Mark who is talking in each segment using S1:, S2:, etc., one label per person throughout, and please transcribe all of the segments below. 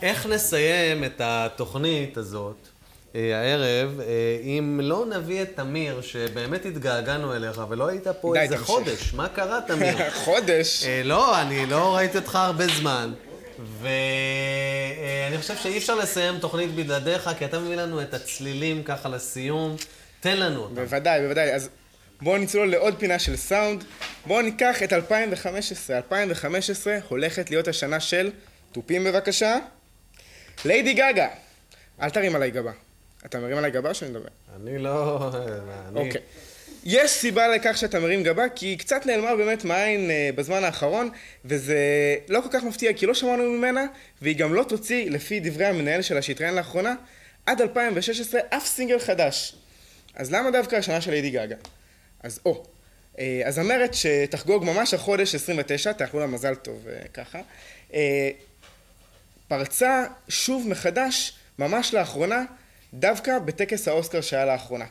S1: איך נסיים את התוכנית הזאת הערב, אם לא נביא את תמיר, שבאמת התגעגענו אליך, ולא היית פה איזה חודש. מה קרה, תמיר?
S2: חודש?
S1: לא, אני לא ראיתי אותך הרבה זמן. ואני חושב שאי אפשר לסיים תוכנית בלעדיך, כי אתה מביא לנו את הצלילים ככה לסיום. תן לנו אותם.
S2: בוודאי, בוודאי. אז בואו נצלול לעוד פינה של סאונד. בואו ניקח את 2015. 2015 הולכת להיות השנה של טופים בבקשה. ליידי גגה. אל תרים עליי גבה. אתה מרים עליי גבה או שאני מדבר?
S1: אני לא...
S2: אוקיי. יש סיבה לכך שאתה מרים גבה, כי היא קצת נעלמה באמת מהעין בזמן האחרון, וזה לא כל כך מפתיע, כי לא שמענו ממנה, והיא גם לא תוציא, לפי דברי המנהל שלה שהתראיין לאחרונה, עד 2016 אף סינגל חדש. אז למה דווקא השנה של ליידי גגה? אז הזמרת שתחגוג ממש החודש 29, תאכלו לה מזל טוב ככה, פרצה שוב מחדש, ממש לאחרונה, דווקא בטקס האוסקר שהיה לאחרונה.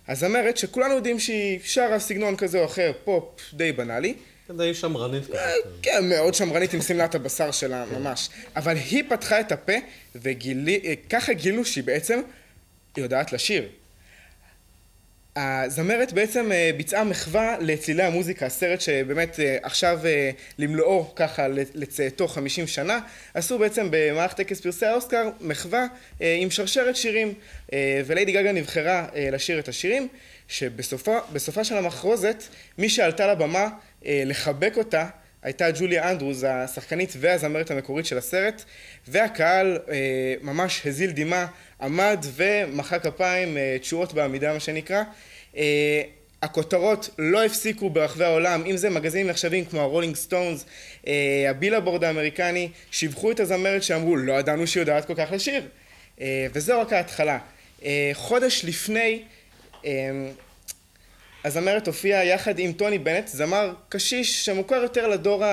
S2: הזמרת שכולנו יודעים שהיא שרה סגנון כזה או אחר, פופ די בנאלי.
S1: די שמרנית כזה.
S2: כן, מאוד שמרנית עם סמלת הבשר שלה ממש. אבל היא פתחה את הפה וככה גילו שהיא בעצם יודעת לשיר. הזמרת בעצם ביצעה מחווה לצלילי המוזיקה, הסרט שבאמת עכשיו למלואו ככה לצאתו 50 שנה, עשו בעצם במערכת טקס פרסי האוסקר מחווה עם שרשרת שירים, וליידי גגה נבחרה לשיר את השירים, שבסופה של המחרוזת, מי שעלתה לבמה לחבק אותה, הייתה ג'וליה אנדרוס, השחקנית והזמרת המקורית של הסרט, והקהל ממש הזיל דמעה, עמד ומחא כפיים, תשואות בעמידה מה שנקרא. הכותרות לא הפסיקו ברחבי העולם, אם זה מגזינים נחשבים כמו הרולינג סטונס, הבילבורד האמריקני, שיבחו את הזמרת שאמרו לא ידענו שהיא יודעת כל כך לשיר. וזו רק ההתחלה. חודש לפני, הזמרת הופיעה יחד עם טוני בנט, זמר קשיש שמוכר יותר לדור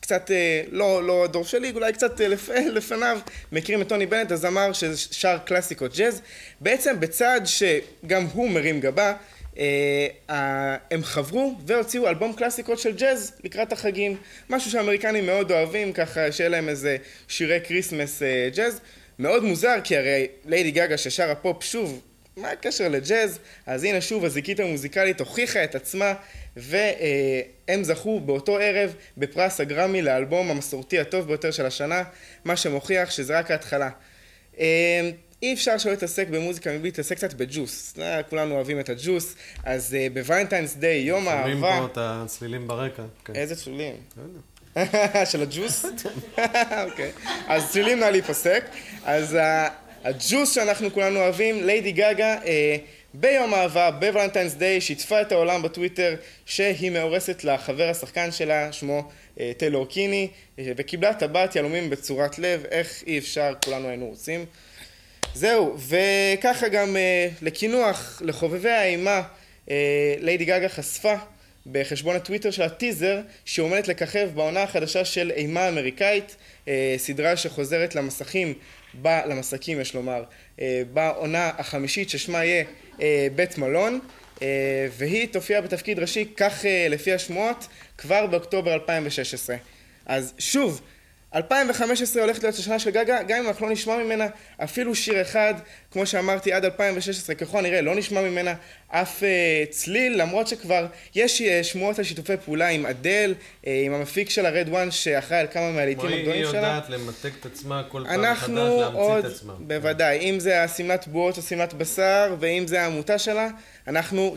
S2: קצת, לא הדור שלי, אולי קצת לפניו, מכירים את טוני בנט, הזמר ששר קלאסיקות ג'אז. בעצם בצעד שגם הוא מרים גבה, הם חברו והוציאו אלבום קלאסיקות של ג'אז לקראת החגים, משהו שהאמריקנים מאוד אוהבים, ככה שיהיה להם איזה שירי קריסמס ג'אז. מאוד מוזר, כי הרי ליידי גגה ששרה פופ שוב, מה הקשר לג'אז? אז הנה שוב הזיקית המוזיקלית הוכיחה את עצמה, והם זכו באותו ערב בפרס הגרמי לאלבום המסורתי הטוב ביותר של השנה, מה שמוכיח שזה רק ההתחלה. אי אפשר שלא להתעסק במוזיקה מבלי להתעסק קצת בג'וס, כולנו אוהבים את הג'וס, אז בוולנטיינס דיי, יום האהבה...
S1: שומעים פה את הצלילים ברקע.
S2: איזה צלילים? של הג'וס? אוקיי. אז צלילים נא להיפסק. אז הג'וס שאנחנו כולנו אוהבים, ליידי גגה, ביום האהבה, בוולנטיינס דיי, שיתפה את העולם בטוויטר שהיא מאורסת לחבר השחקן שלה, שמו טיילור קיני, וקיבלה טבעת יהלומים בצורת לב, איך אי אפשר, כולנו היינו רוצים. זהו, וככה גם לכינוח, לחובבי האימה, ליידי גגה חשפה בחשבון הטוויטר של הטיזר שהיא עומדת לככב בעונה החדשה של אימה אמריקאית, סדרה שחוזרת למסכים יש לומר, בעונה החמישית ששמה יהיה בית מלון, והיא תופיע בתפקיד ראשי, כך לפי השמועות, כבר באוקטובר 2016. אז שוב, 2015 הולכת להיות השנה של גגה, גם אם אנחנו לא נשמע ממנה אפילו שיר אחד, כמו שאמרתי, עד 2016, ככל הנראה לא נשמע ממנה אף צליל, למרות שכבר יש שמועות על שיתופי פעולה עם אדל, עם המפיק של הרד וואן שאחראי על כמה מהלהיטים הגדולים שלה.
S1: היא יודעת למתק את עצמה כל פעם מחדש,
S2: אנחנו
S1: להמציא את עצמה.
S2: בוודאי, אם זה הסמלת בועות או סמלת בשר, ואם זה העמותה שלה, אנחנו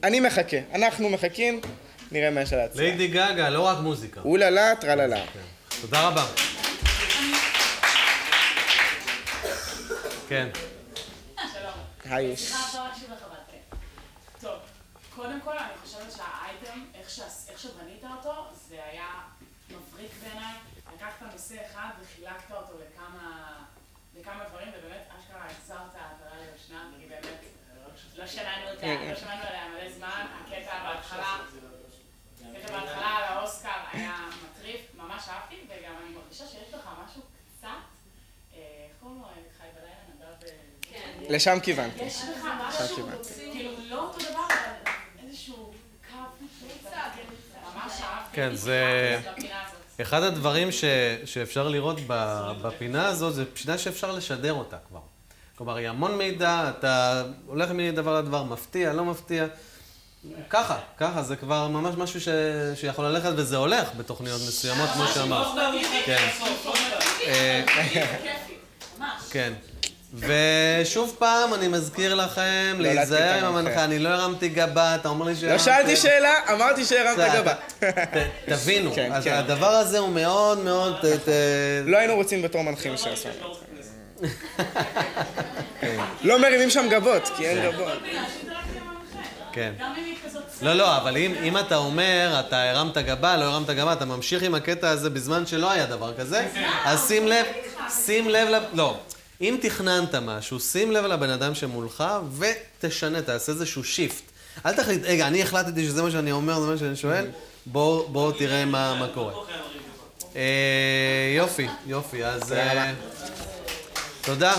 S2: אני מחכה, אנחנו מחכים, נראה מה יש לה להציע.
S1: ליידי גגה, לא רק מוזיקה.
S2: אוללה, טרללה.
S1: תודה רבה. כן.
S3: שלום.
S2: היי.
S3: טוב, קודם כל אני חושבת שהאייטם, איך שבנית אותו, זה היה מבריק בעיניי. לקחת נושא אחד וחילקת אותו לכמה דברים, ובאמת אשכרה החזרת עטרה ליושנה, כי באמת לא שמענו עליה מלא זמן. הקטע בהתחלה על האוסקר היה מטריף, ממש אהבתי, וגם אני מרגישה שיש לך משהו קצת, איך קוראים לו, חי בלילה נדב...
S2: לשם כיוונתי.
S3: יש לך משהו, כאילו לא אותו דבר, אבל איזשהו קו, ממש אהבתי.
S1: כן, זה... אחד הדברים שאפשר לראות בפינה הזאת, זה פינה שאפשר לשדר אותה כבר. כלומר, היא המון מידע, אתה הולך מדבר לדבר, מפתיע, לא מפתיע. ככה, זה כבר ממש משהו שיכול ללכת, וזה הולך בתוכניות מסוימות, כמו שאמרת. כן. כן. ושוב פעם, אני מזכיר לכם, להיזהר עם המנחה, אני לא הרמתי גבה, אתה אומר לי
S2: לא שאלתי שאלה, אמרתי שהרמת גבה.
S1: תבינו, הדבר הזה הוא מאוד מאוד...
S2: לא היינו רוצים בתור מנחים שעשו. לא מרימים שם גבות, כי אין גבות.
S1: כן. לא, אבל אם אתה אומר, אתה הרמת גבה, לא הרמת גבה, אתה ממשיך עם הקטע הזה בזמן שלא היה דבר כזה, אז שים לב, לא. אם תכננת משהו, שים לב לבן אדם שמולך ותשנה, תעשה איזשהו שיפט. אל תחליט, רגע, אני החלטתי שזה מה שאני אומר, זה מה שאני שואל, בואו תראה מה קורה. יופי, אז תודה.